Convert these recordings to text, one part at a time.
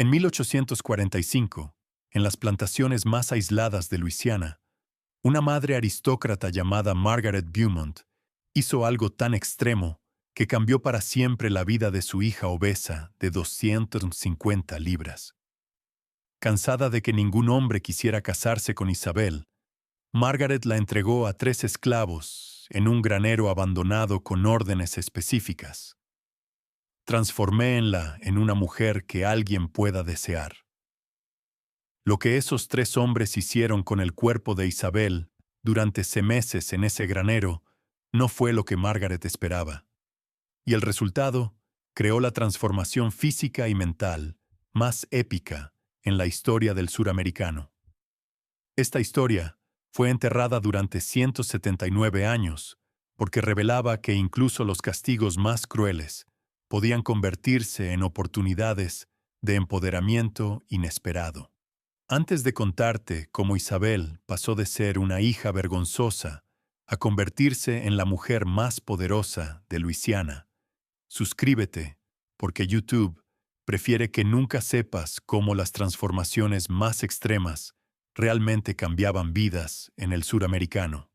En 1845, en las plantaciones más aisladas de Luisiana, una madre aristócrata llamada Margaret Beaumont hizo algo tan extremo que cambió para siempre la vida de su hija obesa de 250 libras. Cansada de que ningún hombre quisiera casarse con Isabel, Margaret la entregó a 3 esclavos en un granero abandonado con órdenes específicas. Transforméenla en una mujer que alguien pueda desear. Lo que esos 3 hombres hicieron con el cuerpo de Isabel durante meses en ese granero no fue lo que Margaret esperaba. Y el resultado creó la transformación física y mental más épica en la historia del suramericano. Esta historia fue enterrada durante 179 años porque revelaba que incluso los castigos más crueles podían convertirse en oportunidades de empoderamiento inesperado. Antes de contarte cómo Isabel pasó de ser una hija vergonzosa a convertirse en la mujer más poderosa de Luisiana, suscríbete, porque YouTube prefiere que nunca sepas cómo las transformaciones más extremas realmente cambiaban vidas en el suramericano.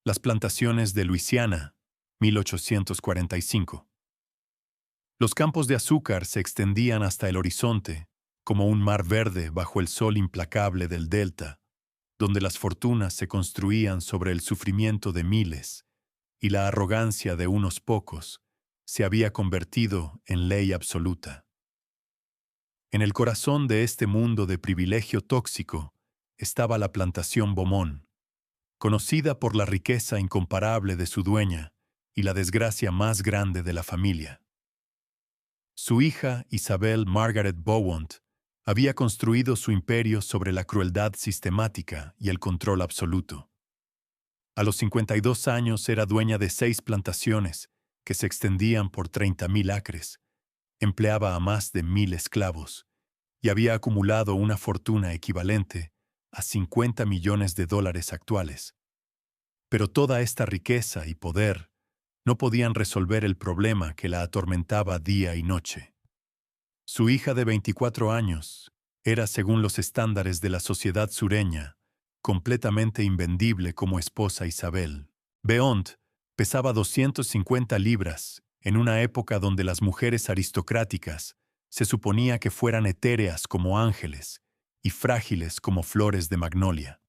Las plantaciones de Luisiana, 1845. Los campos de azúcar se extendían hasta el horizonte, como un mar verde bajo el sol implacable del delta, donde las fortunas se construían sobre el sufrimiento de miles y la arrogancia de unos pocos se había convertido en ley absoluta. En el corazón de este mundo de privilegio tóxico estaba la plantación Beaumont, conocida por la riqueza incomparable de su dueña y la desgracia más grande de la familia. Su hija Isabel Margaret Beaumont había construido su imperio sobre la crueldad sistemática y el control absoluto. A los 52 años era dueña de 6 plantaciones que se extendían por 30,000 acres, empleaba a más de 1,000 esclavos y había acumulado una fortuna equivalente a $50 millones actuales. Pero toda esta riqueza y poder no podían resolver el problema que la atormentaba día y noche. Su hija de 24 años era, según los estándares de la sociedad sureña, completamente invendible como esposa Isabel. Beaumont pesaba 250 libras en una época donde las mujeres aristocráticas se suponía que fueran etéreas como ángeles y frágiles como flores de magnolia.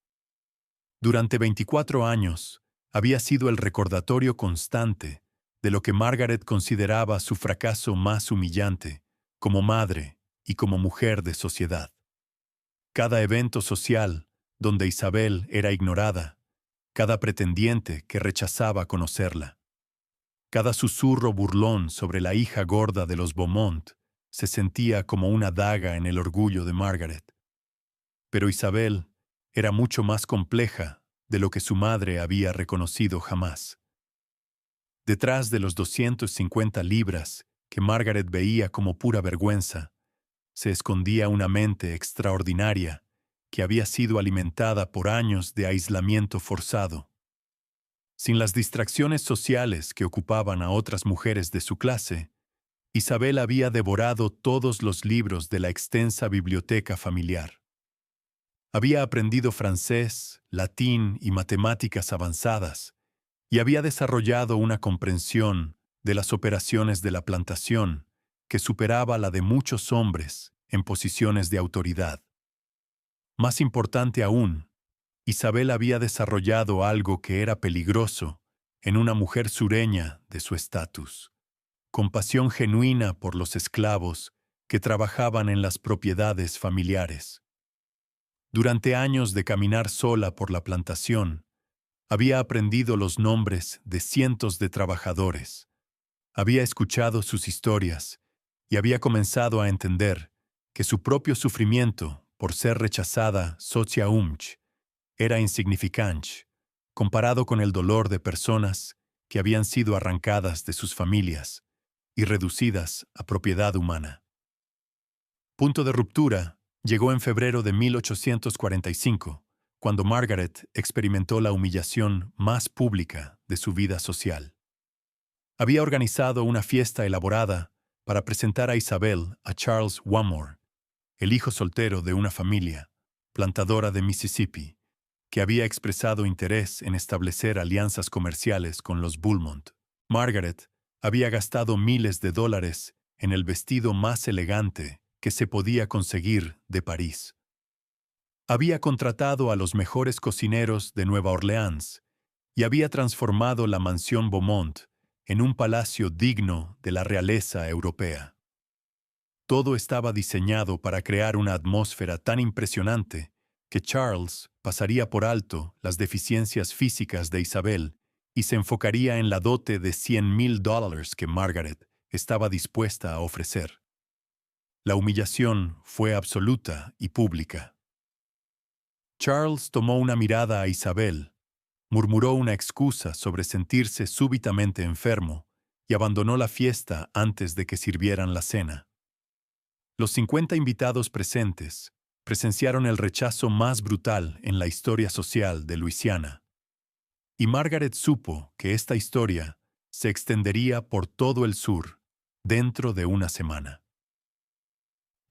Durante 24 años había sido el recordatorio constante de lo que Margaret consideraba su fracaso más humillante como madre y como mujer de sociedad. Cada evento social donde Isabel era ignorada, cada pretendiente que rechazaba conocerla, cada susurro burlón sobre la hija gorda de los Beaumont se sentía como una daga en el orgullo de Margaret. Pero Isabel era mucho más compleja de lo que su madre había reconocido jamás. Detrás de los 250 libras que Margaret veía como pura vergüenza, se escondía una mente extraordinaria que había sido alimentada por años de aislamiento forzado. Sin las distracciones sociales que ocupaban a otras mujeres de su clase, Isabel había devorado todos los libros de la extensa biblioteca familiar. Había aprendido francés, latín y matemáticas avanzadas, y había desarrollado una comprensión de las operaciones de la plantación que superaba la de muchos hombres en posiciones de autoridad. Más importante aún, Isabel había desarrollado algo que era peligroso en una mujer sureña de su estatus: compasión genuina por los esclavos que trabajaban en las propiedades familiares. Durante años de caminar sola por la plantación, había aprendido los nombres de cientos de trabajadores, había escuchado sus historias y había comenzado a entender que su propio sufrimiento por ser rechazada socialmente era insignificante comparado con el dolor de personas que habían sido arrancadas de sus familias y reducidas a propiedad humana. Punto de ruptura llegó en febrero de 1845, cuando Margaret experimentó la humillación más pública de su vida social. Había organizado una fiesta elaborada para presentar a Isabel a Charles Wilmore, el hijo soltero de una familia, plantadora de Mississippi, que había expresado interés en establecer alianzas comerciales con los Beaumont. Margaret había gastado miles de dólares en el vestido más elegante que se podía conseguir de París. Había contratado a los mejores cocineros de Nueva Orleans y había transformado la mansión Beaumont en un palacio digno de la realeza europea. Todo estaba diseñado para crear una atmósfera tan impresionante que Charles pasaría por alto las deficiencias físicas de Isabel y se enfocaría en la dote de $100,000 que Margaret estaba dispuesta a ofrecer. La humillación fue absoluta y pública. Charles tomó una mirada a Isabel, murmuró una excusa sobre sentirse súbitamente enfermo y abandonó la fiesta antes de que sirvieran la cena. Los 50 invitados presentes presenciaron el rechazo más brutal en la historia social de Luisiana. Y Margaret supo que esta historia se extendería por todo el sur dentro de una semana.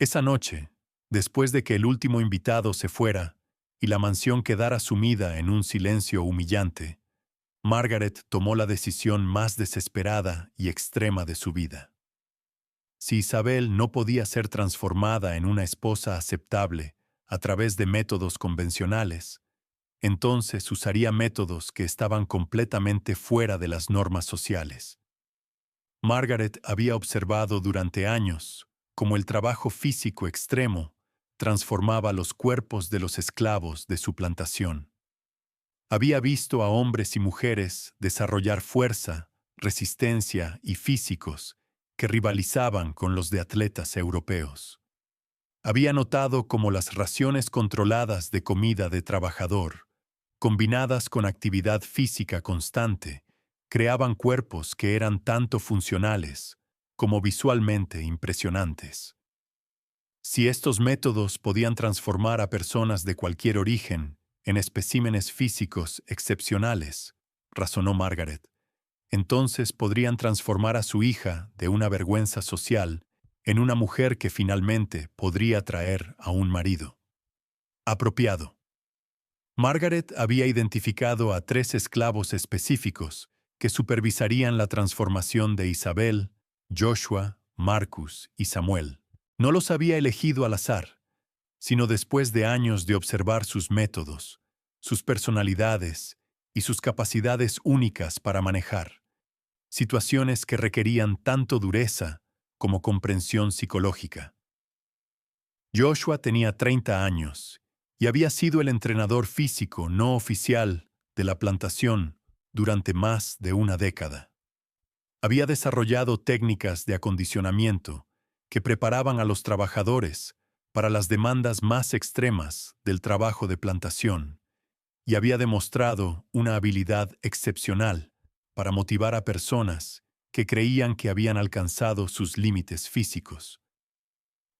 Esa noche, después de que el último invitado se fuera y la mansión quedara sumida en un silencio humillante, Margaret tomó la decisión más desesperada y extrema de su vida. Si Isabel no podía ser transformada en una esposa aceptable a través de métodos convencionales, entonces usaría métodos que estaban completamente fuera de las normas sociales. Margaret había observado durante años cómo el trabajo físico extremo transformaba los cuerpos de los esclavos de su plantación. Había visto a hombres y mujeres desarrollar fuerza, resistencia y físicos que rivalizaban con los de atletas europeos. Había notado cómo las raciones controladas de comida de trabajador, combinadas con actividad física constante, creaban cuerpos que eran tanto funcionales como visualmente impresionantes. Si estos métodos podían transformar a personas de cualquier origen en especímenes físicos excepcionales, razonó Margaret, entonces podrían transformar a su hija de una vergüenza social en una mujer que finalmente podría traer a un marido apropiado. Margaret había identificado a 3 esclavos específicos que supervisarían la transformación de Isabel, Joshua, Marcus y Samuel. No los había elegido al azar, sino después de años de observar sus métodos, sus personalidades y sus capacidades únicas para manejar situaciones que requerían tanto dureza como comprensión psicológica. Joshua tenía 30 años y había sido el entrenador físico no oficial de la plantación durante más de una década. Había desarrollado técnicas de acondicionamiento que preparaban a los trabajadores para las demandas más extremas del trabajo de plantación y había demostrado una habilidad excepcional para motivar a personas que creían que habían alcanzado sus límites físicos.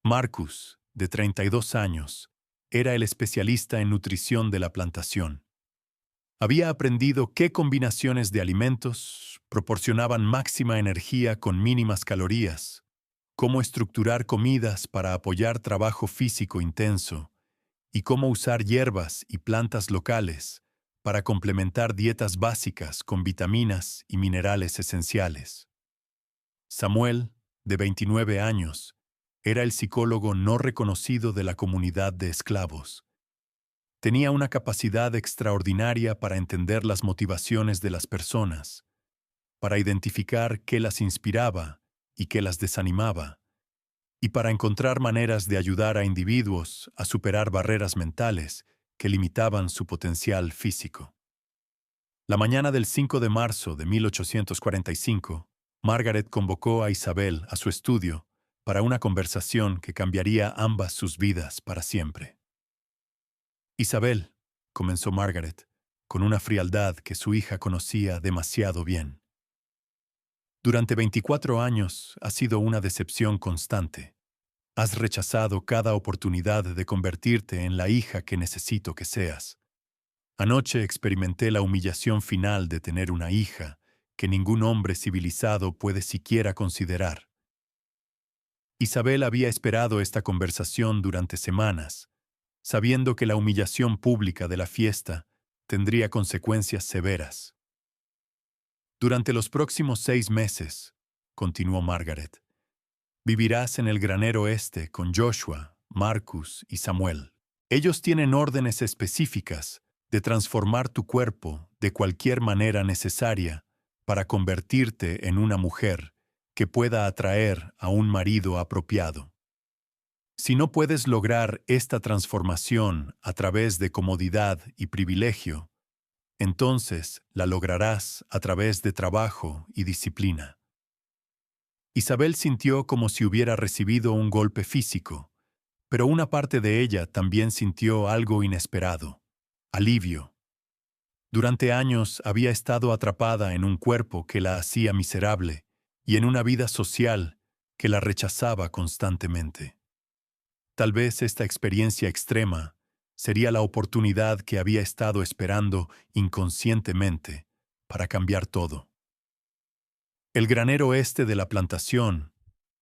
Marcus, de 32 años, era el especialista en nutrición de la plantación. Había aprendido qué combinaciones de alimentos proporcionaban máxima energía con mínimas calorías, cómo estructurar comidas para apoyar trabajo físico intenso y cómo usar hierbas y plantas locales para complementar dietas básicas con vitaminas y minerales esenciales. Samuel, de 29 años, era el psicólogo no reconocido de la comunidad de esclavos. Tenía una capacidad extraordinaria para entender las motivaciones de las personas, para identificar qué las inspiraba y qué las desanimaba, y para encontrar maneras de ayudar a individuos a superar barreras mentales que limitaban su potencial físico. La mañana del 5 de marzo de 1845, Margaret convocó a Isabel a su estudio para una conversación que cambiaría ambas sus vidas para siempre. Isabel, comenzó Margaret, con una frialdad que su hija conocía demasiado bien. Durante 24 años has sido una decepción constante. Has rechazado cada oportunidad de convertirte en la hija que necesito que seas. Anoche experimenté la humillación final de tener una hija que ningún hombre civilizado puede siquiera considerar. Isabel había esperado esta conversación durante semanas, sabiendo que la humillación pública de la fiesta tendría consecuencias severas. Durante los próximos 6 meses, continuó Margaret, vivirás en el granero este con Joshua, Marcus y Samuel. Ellos tienen órdenes específicas de transformar tu cuerpo de cualquier manera necesaria para convertirte en una mujer que pueda atraer a un marido apropiado. Si no puedes lograr esta transformación a través de comodidad y privilegio, entonces la lograrás a través de trabajo y disciplina. Isabel sintió como si hubiera recibido un golpe físico, pero una parte de ella también sintió algo inesperado: alivio. Durante años había estado atrapada en un cuerpo que la hacía miserable y en una vida social que la rechazaba constantemente. Tal vez esta experiencia extrema sería la oportunidad que había estado esperando inconscientemente para cambiar todo. El granero este de la plantación,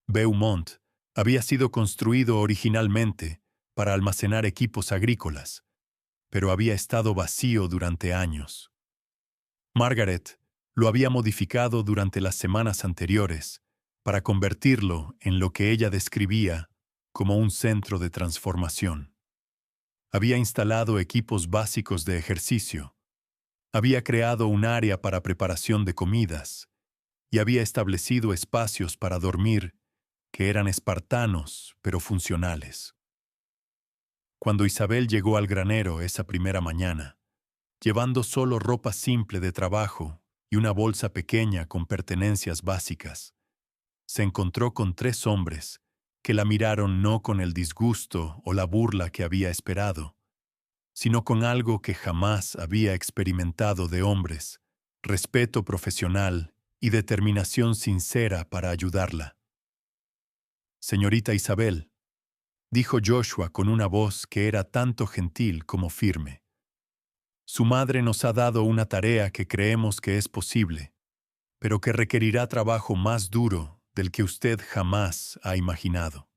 Beaumont, había sido construido originalmente para almacenar equipos agrícolas, pero había estado vacío durante años. Margaret lo había modificado durante las semanas anteriores para convertirlo en lo que ella describía como un centro de transformación. Había instalado equipos básicos de ejercicio, había creado un área para preparación de comidas y había establecido espacios para dormir que eran espartanos pero funcionales. Cuando Isabel llegó al granero esa primera mañana, llevando solo ropa simple de trabajo y una bolsa pequeña con pertenencias básicas, se encontró con 3 hombres que la miraron no con el disgusto o la burla que había esperado, sino con algo que jamás había experimentado de hombres: respeto profesional y determinación sincera para ayudarla. «Señorita Isabel», dijo Joshua con una voz que era tanto gentil como firme, «su madre nos ha dado una tarea que creemos que es posible, pero que requerirá trabajo más duro del que usted jamás ha imaginado.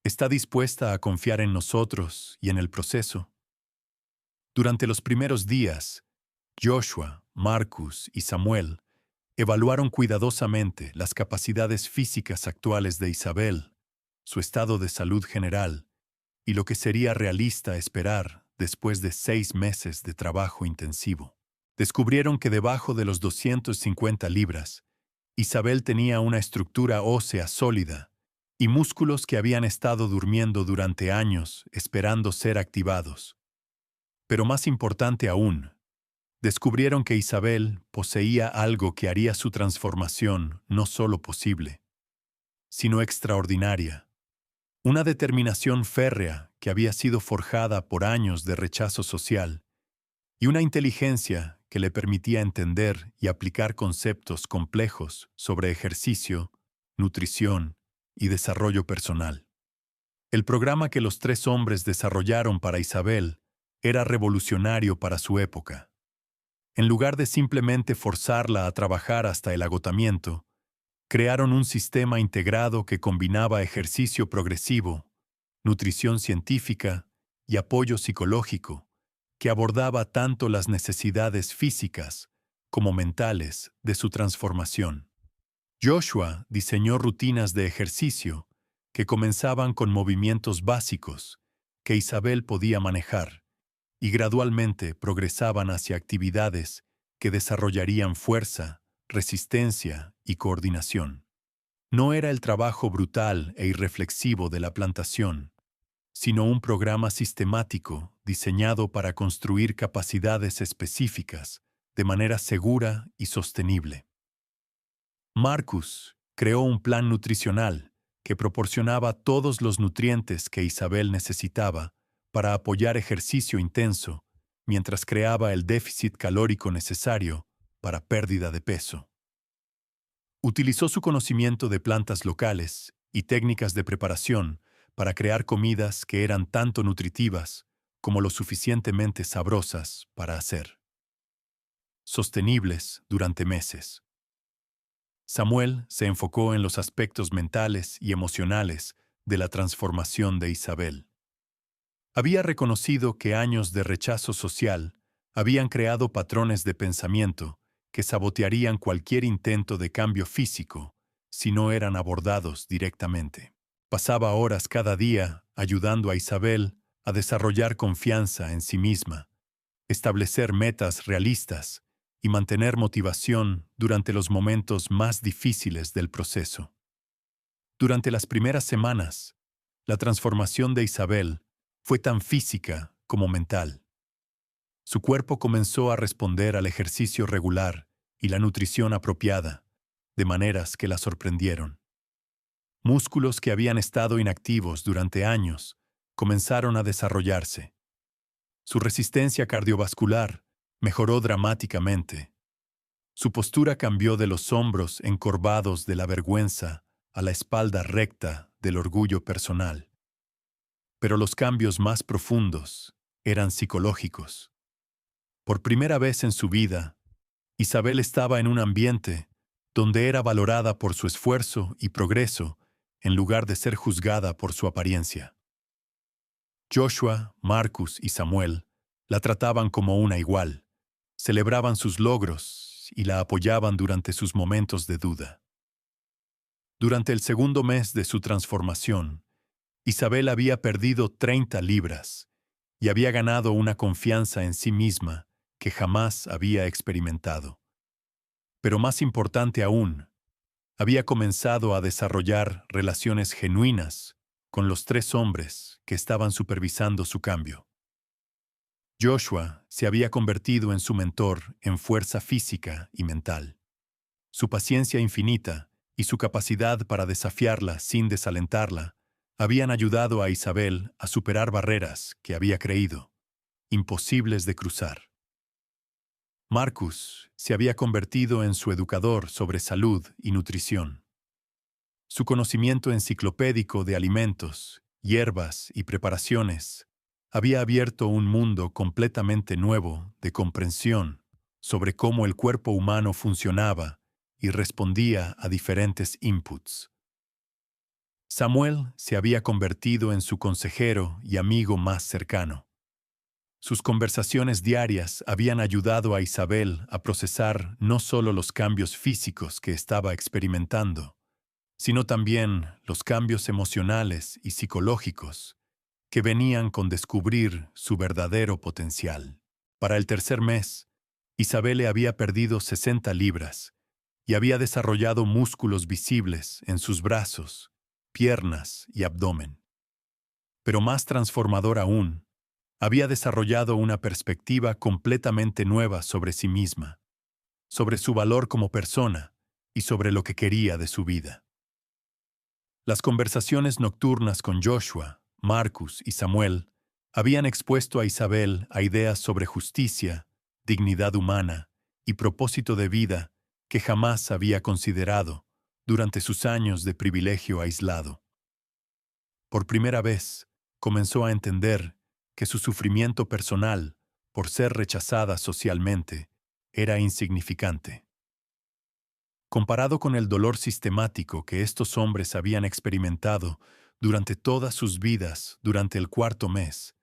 ¿Está dispuesta a confiar en nosotros y en el proceso?» Durante los primeros días, Joshua, Marcus y Samuel evaluaron cuidadosamente las capacidades físicas actuales de Isabel, su estado de salud general y lo que sería realista esperar después de 6 meses de trabajo intensivo. Descubrieron que debajo de los 250 libras, Isabel tenía una estructura ósea sólida y músculos que habían estado durmiendo durante años esperando ser activados. Pero más importante aún, descubrieron que Isabel poseía algo que haría su transformación no solo posible, sino extraordinaria: una determinación férrea que había sido forjada por años de rechazo social y una inteligencia que le permitía entender y aplicar conceptos complejos sobre ejercicio, nutrición y desarrollo personal. El programa que los 3 hombres desarrollaron para Isabel era revolucionario para su época. En lugar de simplemente forzarla a trabajar hasta el agotamiento, crearon un sistema integrado que combinaba ejercicio progresivo, nutrición científica y apoyo psicológico, que abordaba tanto las necesidades físicas como mentales de su transformación. Joshua diseñó rutinas de ejercicio que comenzaban con movimientos básicos que Isabel podía manejar y gradualmente progresaban hacia actividades que desarrollarían fuerza, resistencia y coordinación. No era el trabajo brutal e irreflexivo de la plantación, sino un programa sistemático diseñado para construir capacidades específicas de manera segura y sostenible. Marcus creó un plan nutricional que proporcionaba todos los nutrientes que Isabel necesitaba para apoyar ejercicio intenso, mientras creaba el déficit calórico necesario para pérdida de peso. Utilizó su conocimiento de plantas locales y técnicas de preparación para crear comidas que eran tanto nutritivas como lo suficientemente sabrosas para hacer. Sostenibles durante meses. Samuel se enfocó en los aspectos mentales y emocionales de la transformación de Isabel. Había reconocido que años de rechazo social habían creado patrones de pensamiento que sabotearían cualquier intento de cambio físico si no eran abordados directamente. Pasaba horas cada día ayudando a Isabel a desarrollar confianza en sí misma, establecer metas realistas y mantener motivación durante los momentos más difíciles del proceso. Durante las primeras semanas, la transformación de Isabel fue tan física como mental. Su cuerpo comenzó a responder al ejercicio regular y la nutrición apropiada, de maneras que la sorprendieron. Músculos que habían estado inactivos durante años comenzaron a desarrollarse. Su resistencia cardiovascular mejoró dramáticamente. Su postura cambió de los hombros encorvados de la vergüenza a la espalda recta del orgullo personal. Pero los cambios más profundos eran psicológicos. Por primera vez en su vida, Isabel estaba en un ambiente donde era valorada por su esfuerzo y progreso en lugar de ser juzgada por su apariencia. Joshua, Marcus y Samuel la trataban como una igual, celebraban sus logros y la apoyaban durante sus momentos de duda. Durante el segundo mes de su transformación, Isabel había perdido 30 libras y había ganado una confianza en sí misma que jamás había experimentado. Pero más importante aún, había comenzado a desarrollar relaciones genuinas con los 3 hombres que estaban supervisando su cambio. Joshua se había convertido en su mentor en fuerza física y mental. Su paciencia infinita y su capacidad para desafiarla sin desalentarla habían ayudado a Isabel a superar barreras que había creído imposibles de cruzar. Marcus se había convertido en su educador sobre salud y nutrición. Su conocimiento enciclopédico de alimentos, hierbas y preparaciones había abierto un mundo completamente nuevo de comprensión sobre cómo el cuerpo humano funcionaba y respondía a diferentes inputs. Samuel se había convertido en su consejero y amigo más cercano. Sus conversaciones diarias habían ayudado a Isabel a procesar no solo los cambios físicos que estaba experimentando, sino también los cambios emocionales y psicológicos que venían con descubrir su verdadero potencial. Para el tercer mes, Isabel había perdido 60 libras y había desarrollado músculos visibles en sus brazos, piernas y abdomen. Pero más transformador aún, había desarrollado una perspectiva completamente nueva sobre sí misma, sobre su valor como persona y sobre lo que quería de su vida. Las conversaciones nocturnas con Joshua, Marcus y Samuel habían expuesto a Isabel a ideas sobre justicia, dignidad humana y propósito de vida que jamás había considerado durante sus años de privilegio aislado. Por primera vez, comenzó a entender que su sufrimiento personal, por ser rechazada socialmente, era insignificante. Comparado con el dolor sistemático que estos hombres habían experimentado durante todas sus vidas durante el cuarto mes,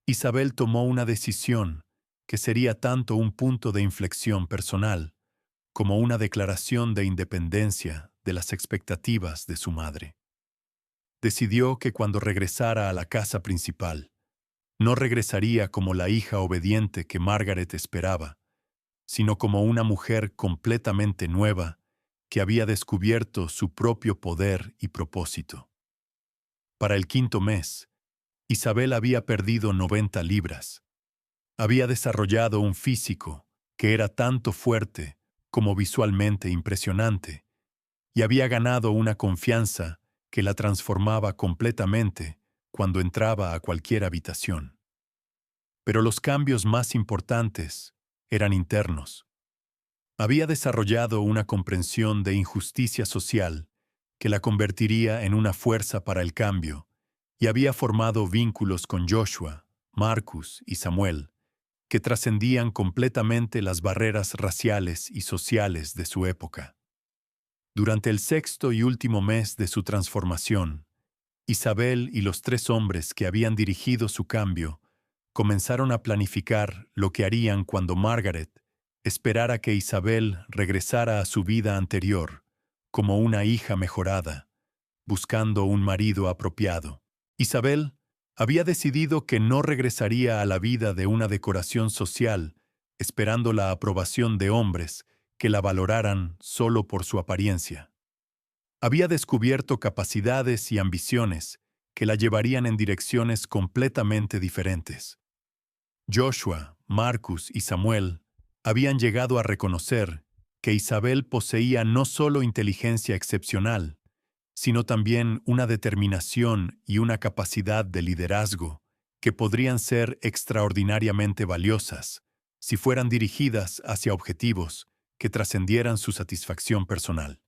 Isabel tomó una decisión que sería tanto un punto de inflexión personal como una declaración de independencia de las expectativas de su madre. Decidió que cuando regresara a la casa principal, no regresaría como la hija obediente que Margaret esperaba, sino como una mujer completamente nueva que había descubierto su propio poder y propósito. Para el quinto mes, Isabel había perdido 90 libras. Había desarrollado un físico que era tanto fuerte como visualmente impresionante, y había ganado una confianza que la transformaba completamente cuando entraba a cualquier habitación. Pero los cambios más importantes eran internos. Había desarrollado una comprensión de injusticia social que la convertiría en una fuerza para el cambio, y había formado vínculos con Joshua, Marcus y Samuel, que trascendían completamente las barreras raciales y sociales de su época. Durante el sexto y último mes de su transformación, Isabel y los 3 hombres que habían dirigido su cambio comenzaron a planificar lo que harían cuando Margaret esperara que Isabel regresara a su vida anterior como una hija mejorada, buscando un marido apropiado. Isabel había decidido que no regresaría a la vida de una decoración social, esperando la aprobación de hombres que la valoraran solo por su apariencia. Había descubierto capacidades y ambiciones que la llevarían en direcciones completamente diferentes. Joshua, Marcus y Samuel habían llegado a reconocer que Isabel poseía no solo inteligencia excepcional, sino también una determinación y una capacidad de liderazgo que podrían ser extraordinariamente valiosas si fueran dirigidas hacia objetivos que trascendieran su satisfacción personal.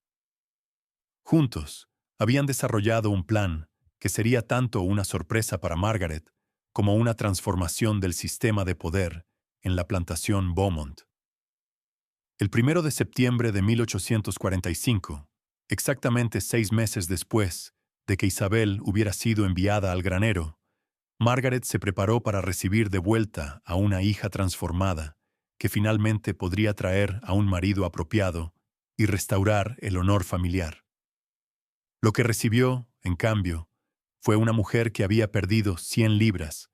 Juntos, habían desarrollado un plan que sería tanto una sorpresa para Margaret como una transformación del sistema de poder en la plantación Beaumont. El 1 de septiembre de 1845, exactamente 6 meses después de que Isabel hubiera sido enviada al granero, Margaret se preparó para recibir de vuelta a una hija transformada que finalmente podría traer a un marido apropiado y restaurar el honor familiar. Lo que recibió, en cambio, fue una mujer que había perdido 100 libras,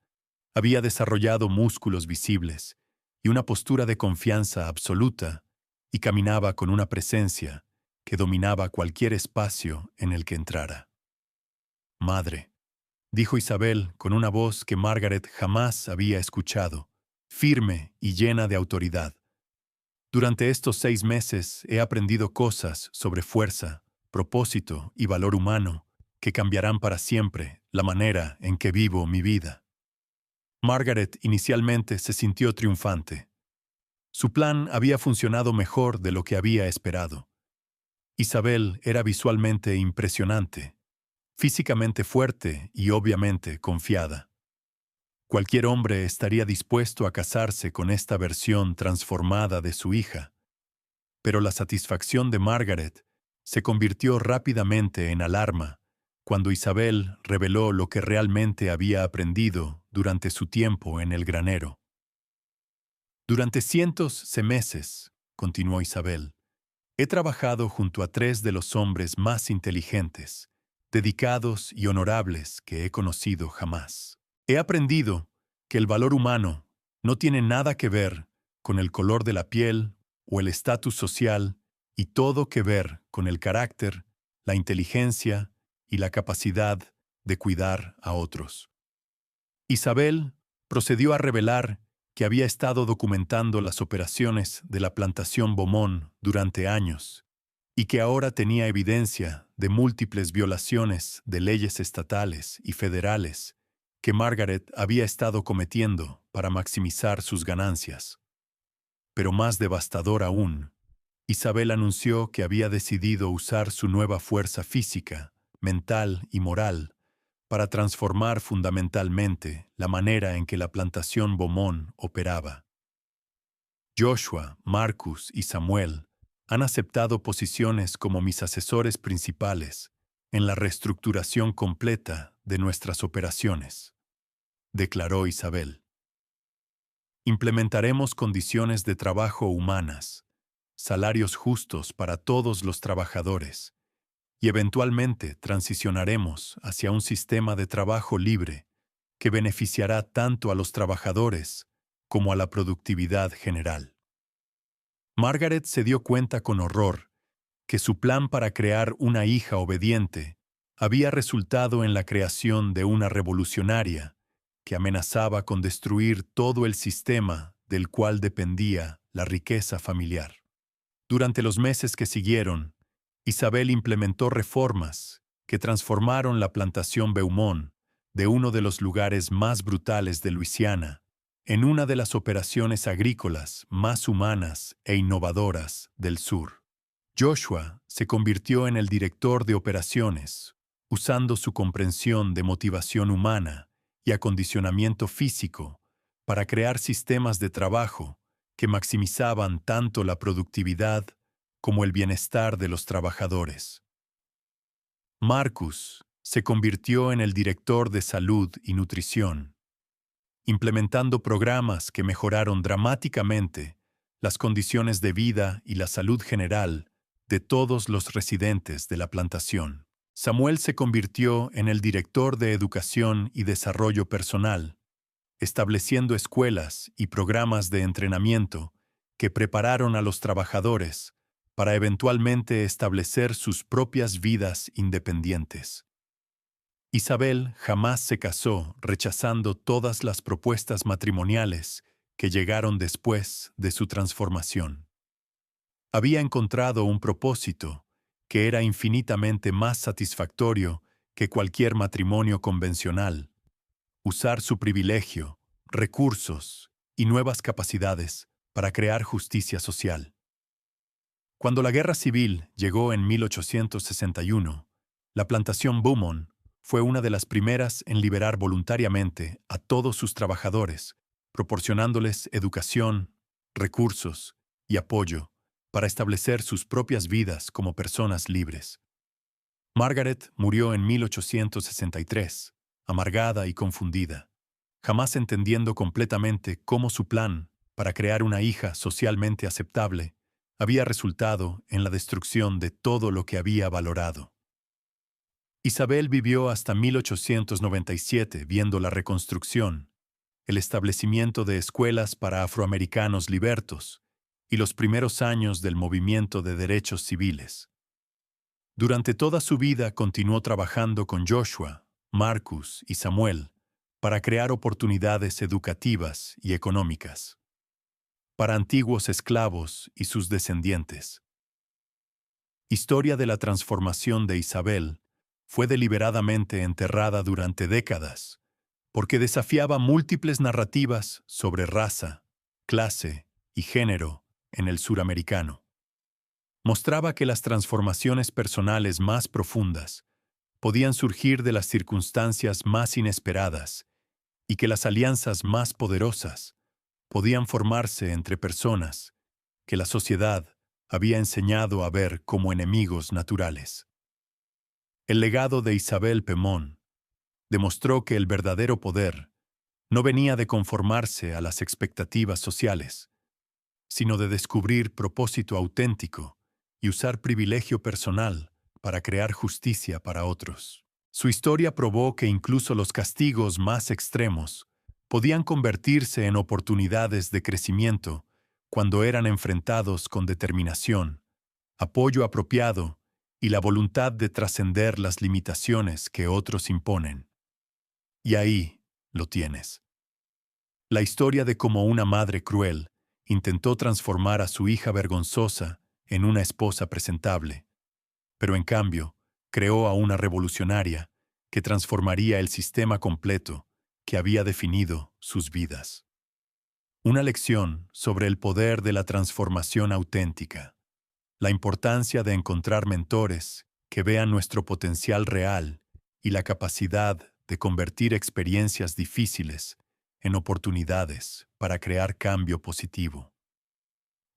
había desarrollado músculos visibles y una postura de confianza absoluta, y caminaba con una presencia que dominaba cualquier espacio en el que entrara. «Madre», dijo Isabel con una voz que Margaret jamás había escuchado, firme y llena de autoridad. «Durante estos 6 meses he aprendido cosas sobre fuerza, propósito y valor humano que cambiarán para siempre la manera en que vivo mi vida». Margaret inicialmente se sintió triunfante. Su plan había funcionado mejor de lo que había esperado. Isabel era visualmente impresionante, físicamente fuerte y obviamente confiada. Cualquier hombre estaría dispuesto a casarse con esta versión transformada de su hija. Pero la satisfacción de Margaret se convirtió rápidamente en alarma cuando Isabel reveló lo que realmente había aprendido durante su tiempo en el granero. «Durante cientos de meses», continuó Isabel, «he trabajado junto a 3 de los hombres más inteligentes, dedicados y honorables que he conocido jamás. He aprendido que el valor humano no tiene nada que ver con el color de la piel o el estatus social y todo que ver con el carácter, la inteligencia y la capacidad de cuidar a otros». Isabel procedió a revelar que había estado documentando las operaciones de la plantación Beaumont durante años y que ahora tenía evidencia de múltiples violaciones de leyes estatales y federales que Margaret había estado cometiendo para maximizar sus ganancias. Pero más devastador aún, Isabel anunció que había decidido usar su nueva fuerza física, mental y moral para transformar fundamentalmente la manera en que la plantación Beaumont operaba. Joshua, Marcus y Samuel han aceptado posiciones como mis asesores principales en la reestructuración completa de nuestras operaciones, declaró Isabel. Implementaremos condiciones de trabajo humanas, salarios justos para todos los trabajadores, y eventualmente transicionaremos hacia un sistema de trabajo libre que beneficiará tanto a los trabajadores como a la productividad general. Margaret se dio cuenta con horror que su plan para crear una hija obediente había resultado en la creación de una revolucionaria que amenazaba con destruir todo el sistema del cual dependía la riqueza familiar. Durante los meses que siguieron, Isabel implementó reformas que transformaron la plantación Beaumont de uno de los lugares más brutales de Luisiana en una de las operaciones agrícolas más humanas e innovadoras del sur. Joshua se convirtió en el director de operaciones, usando su comprensión de motivación humana y acondicionamiento físico para crear sistemas de trabajo que maximizaban tanto la productividad como el bienestar de los trabajadores. Marcus se convirtió en el director de salud y nutrición, implementando programas que mejoraron dramáticamente las condiciones de vida y la salud general de todos los residentes de la plantación. Samuel se convirtió en el director de educación y desarrollo personal, estableciendo escuelas y programas de entrenamiento que prepararon a los trabajadores para eventualmente establecer sus propias vidas independientes. Isabel jamás se casó, rechazando todas las propuestas matrimoniales que llegaron después de su transformación. Había encontrado un propósito que era infinitamente más satisfactorio que cualquier matrimonio convencional: usar su privilegio, recursos y nuevas capacidades para crear justicia social. Cuando la Guerra Civil llegó en 1861, la plantación Beaumont fue una de las primeras en liberar voluntariamente a todos sus trabajadores, proporcionándoles educación, recursos y apoyo para establecer sus propias vidas como personas libres. Margaret murió en 1863, amargada y confundida, jamás entendiendo completamente cómo su plan para crear una hija socialmente aceptable había resultado en la destrucción de todo lo que había valorado. Isabel vivió hasta 1897 viendo la reconstrucción, el establecimiento de escuelas para afroamericanos libertos y los primeros años del movimiento de derechos civiles. Durante toda su vida continuó trabajando con Joshua, Marcus y Samuel para crear oportunidades educativas y económicas para antiguos esclavos y sus descendientes. Historia de la transformación de Isabel fue deliberadamente enterrada durante décadas, porque desafiaba múltiples narrativas sobre raza, clase y género en el suramericano. Mostraba que las transformaciones personales más profundas podían surgir de las circunstancias más inesperadas y que las alianzas más poderosas podían formarse entre personas que la sociedad había enseñado a ver como enemigos naturales. El legado de Isabel Beaumont demostró que el verdadero poder no venía de conformarse a las expectativas sociales, sino de descubrir propósito auténtico y usar privilegio personal para crear justicia para otros. Su historia probó que incluso los castigos más extremos podían convertirse en oportunidades de crecimiento cuando eran enfrentados con determinación, apoyo apropiado y la voluntad de trascender las limitaciones que otros imponen. Y ahí lo tienes. La historia de cómo una madre cruel intentó transformar a su hija vergonzosa en una esposa presentable, pero en cambio creó a una revolucionaria que transformaría el sistema completo que había definido sus vidas. Una lección sobre el poder de la transformación auténtica, la importancia de encontrar mentores que vean nuestro potencial real y la capacidad de convertir experiencias difíciles en oportunidades para crear cambio positivo.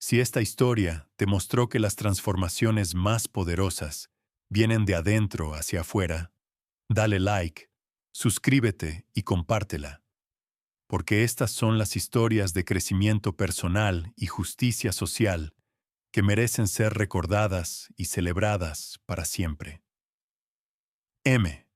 Si esta historia te mostró que las transformaciones más poderosas vienen de adentro hacia afuera, dale like, suscríbete y compártela, porque estas son las historias de crecimiento personal y justicia social que merecen ser recordadas y celebradas para siempre. M.